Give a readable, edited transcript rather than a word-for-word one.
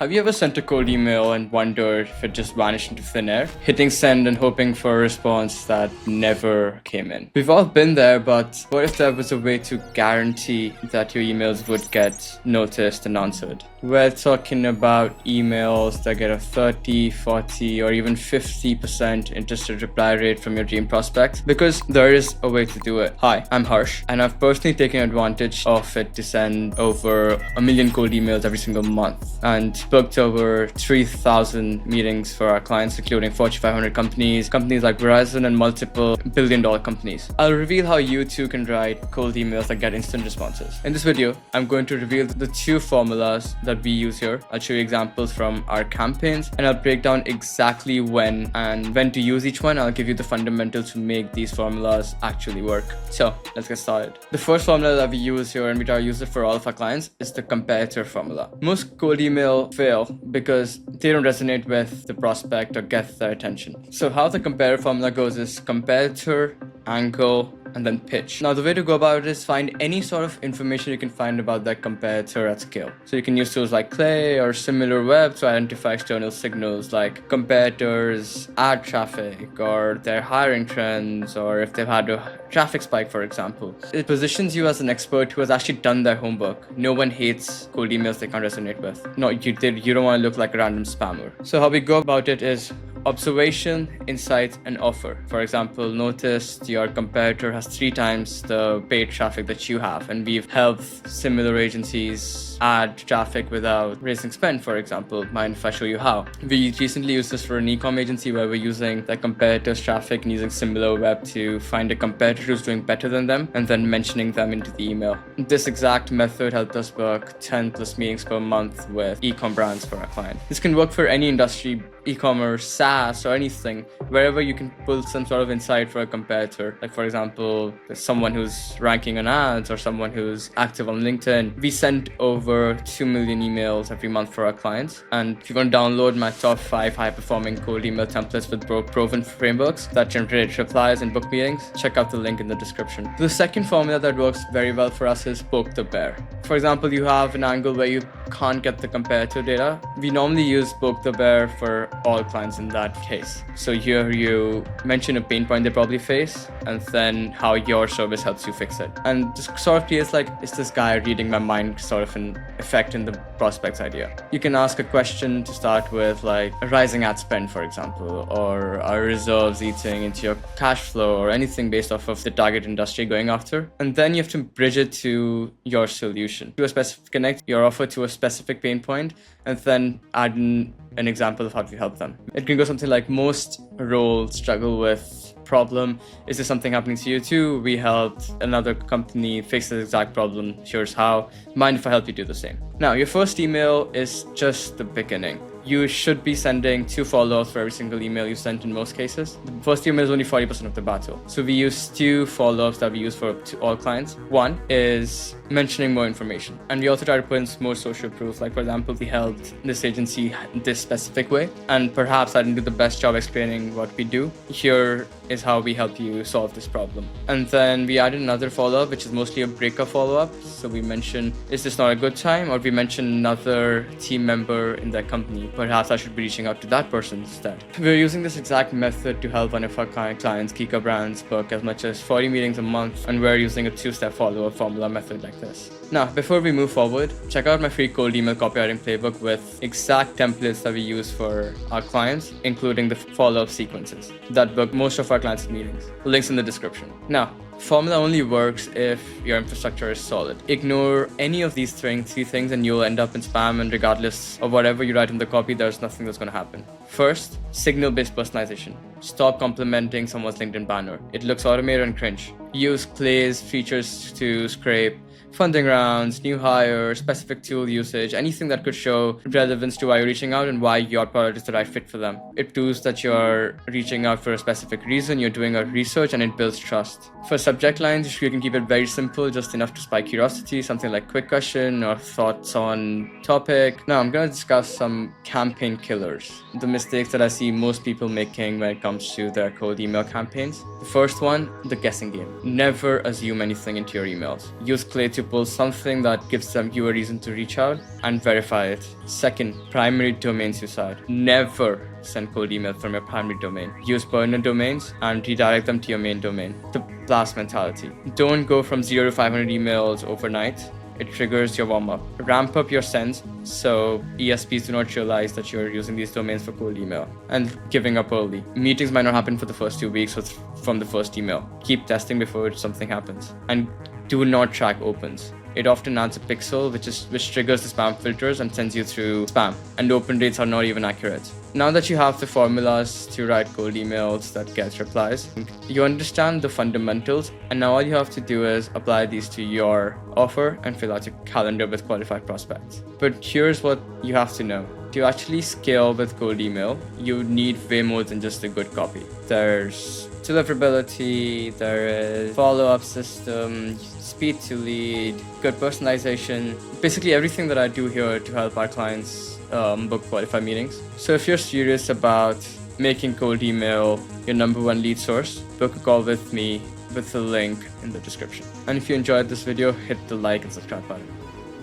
Have you ever sent a cold email and wondered if it just vanished into thin air? Hitting send and hoping for a response that never came in. We've all been there, but what if there was a way to guarantee that your emails would get noticed and answered? We're talking about emails that get a 30, 40, or even 50% interested reply rate from your dream prospects, because there is a way to do it. Hi, I'm Harsh, and I've personally taken advantage of it to send over 1 million cold emails every single month, and booked over 3,000 meetings for our clients, including Fortune 500 companies like Verizon, and multiple billion-dollar companies. I'll reveal how you too can write cold emails that get instant responses. In this video, I'm going to reveal the 2 formulas that we use here. I'll show you examples from our campaigns, and I'll break down exactly when to use each one. I'll give you the fundamentals to make these formulas actually work. So let's get started. The first formula that we use here, and we try to use it for all of our clients, is the comparator formula. Most cold email fail because they don't resonate with the prospect or get their attention. So how the comparator formula goes is comparator, angle, and then pitch. Now the way to go about it is find any sort of information you can find about that comparator at scale. So you can use tools like Clay or SimilarWeb to identify external signals like competitors' ad traffic, or their hiring trends, or if they've had a traffic spike, for example. It positions you as an expert who has actually done their homework. No one hates cold emails they can't resonate with. No, you don't want to look like a random spammer. So how we go about it is observation, insight, and offer. For example, notice your competitor has 3 times the paid traffic that you have, and we've helped similar agencies add traffic without raising spend, for example. Mind if I show you how? We recently used this for an e-com agency where we're using the competitor's traffic and using SimilarWeb to find a competitor who's doing better than them and then mentioning them into the email. This exact method helped us book 10 plus meetings per month with e-com brands for our client. This can work for any industry, e-commerce, SaaS, or anything, wherever you can pull some sort of insight for a competitor. Like for example, someone who's ranking on ads or someone who's active on LinkedIn. We sent over 2 million emails every month for our clients. And if you want to download my top 5 high-performing cold email templates with proven frameworks that generate replies and book meetings, check out the link in the description. The second formula that works very well for us is poke the bear. For example, you have an angle where you can't get the competitor data. We normally use poke the bear for all clients in that case. So here you mention a pain point they probably face, and then how your service helps you fix it. And this sort of creates like, is this guy reading my mind sort of an effect in the prospect's idea. You can ask a question to start with, like a rising ad spend, for example, or are reserves eating into your cash flow, or anything based off of the target industry going after. And then you have to bridge it to your solution, to a specific, connect your offer to a specific pain point, and then add in an example of how to help them. It can go something like, most roles struggle with problem. Is there something happening to you too? We helped another company fix the exact problem. Here's how. Mind if I help you do the same? Now, your first email is just the beginning. You should be sending 2 follow-ups for every single email you sent in most cases. The first email is only 40% of the battle. So we use 2 follow-ups that we use for all clients. One is mentioning more information. And we also try to put in more social proof. Like for example, we helped this agency this specific way, and perhaps I didn't do the best job explaining what we do. Here is how we help you solve this problem. And then we added another follow-up, which is mostly a breaker follow-up. So we mention, is this not a good time? Or we mention another team member in that company. Perhaps I should be reaching out to that person instead. We're using this exact method to help one of our clients, Kika Brands, book as much as 40 meetings a month, and we're using a 2-step follow-up formula method like this. Now, before we move forward, check out my free cold email copywriting playbook with exact templates that we use for our clients, including the follow-up sequences that book most of our clients' meetings. Links in the description. Now, formula only works if your infrastructure is solid. Ignore any of these 3 things and you'll end up in spam, and regardless of whatever you write in the copy, there's nothing that's going to happen. First, signal-based personalization. Stop complimenting someone's LinkedIn banner. It looks automated and cringe. Use Clay's features to scrape funding rounds, new hires, specific tool usage, anything that could show relevance to why you're reaching out and why your product is the right fit for them. It proves that you're reaching out for a specific reason, you're doing a research, and it builds trust. For subject lines, you can keep it very simple, just enough to spike curiosity, something like quick question or thoughts on topic. Now I'm going to discuss some campaign killers, the mistakes that I see most people making when it comes to their cold email campaigns. The first one, the guessing game. Never assume anything into your emails. Use Clay to pull something that gives them you a reason to reach out and verify it. Second, primary domain suicide. Never send cold email from your primary domain. Use burner domains and redirect them to your main domain. The blast mentality. Don't go from 0 to 500 emails overnight. It triggers your warm-up. Ramp up your sends so ESPs do not realize that you're using these domains for cold email. And giving up early. Meetings might not happen for the first 2 weeks or from the first email. Keep testing before something happens. And do not track opens. It often adds a pixel which triggers the spam filters and sends you through spam. And open rates are not even accurate. Now that you have the formulas to write cold emails that get replies, you understand the fundamentals, and now all you have to do is apply these to your offer and fill out your calendar with qualified prospects. But here's what you have to know. To actually scale with cold email, you need way more than just a good copy. There's deliverability, there is follow-up system, speed to lead, good personalization, basically everything that I do here to help our clients book qualified meetings. So if you're serious about making cold email your #1 lead source, book a call with me with the link in the description. And if you enjoyed this video, hit the like and subscribe button.